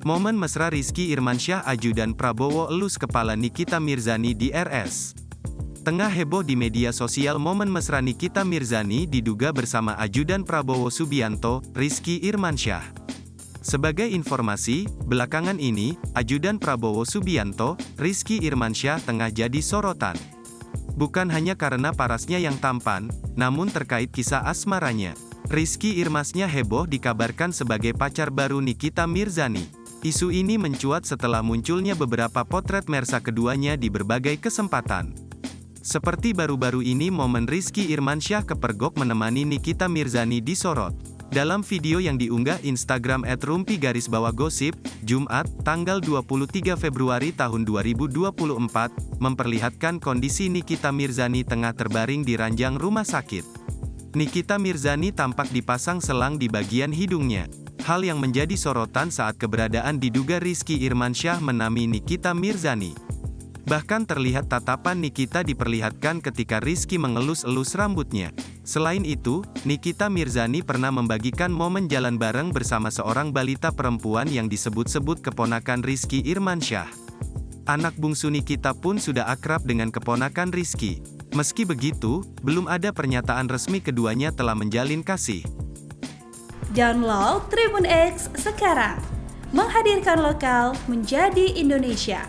Momen mesra Rizky Irmansyah ajudan Prabowo elus kepala Nikita Mirzani di RS. Tengah heboh di media sosial momen mesra Nikita Mirzani diduga bersama ajudan Prabowo Subianto, Rizky Irmansyah. Sebagai informasi, belakangan ini, ajudan Prabowo Subianto, Rizky Irmansyah tengah jadi sorotan. Bukan hanya karena parasnya yang tampan, namun terkait kisah asmaranya. Rizky Irmansyah heboh dikabarkan sebagai pacar baru Nikita Mirzani. Isu ini mencuat setelah munculnya beberapa potret mesra keduanya di berbagai kesempatan. Seperti baru-baru ini momen Rizky Irmansyah kepergok menemani Nikita Mirzani disorot. Dalam video yang diunggah Instagram @rumpi_gosip, Jumat, tanggal 23 Februari tahun 2024, memperlihatkan kondisi Nikita Mirzani tengah terbaring di ranjang rumah sakit. Nikita Mirzani tampak dipasang selang di bagian hidungnya. Hal yang menjadi sorotan saat keberadaan diduga Rizky Irmansyah menamai Nikita Mirzani. Bahkan terlihat tatapan Nikita diperlihatkan ketika Rizky mengelus-elus rambutnya. Selain itu, Nikita Mirzani pernah membagikan momen jalan bareng bersama seorang balita perempuan yang disebut-sebut keponakan Rizky Irmansyah. Anak bungsu Nikita pun sudah akrab dengan keponakan Rizky. Meski begitu, belum ada pernyataan resmi keduanya telah menjalin kasih. Download Tribun X sekarang, menghadirkan lokal menjadi Indonesia.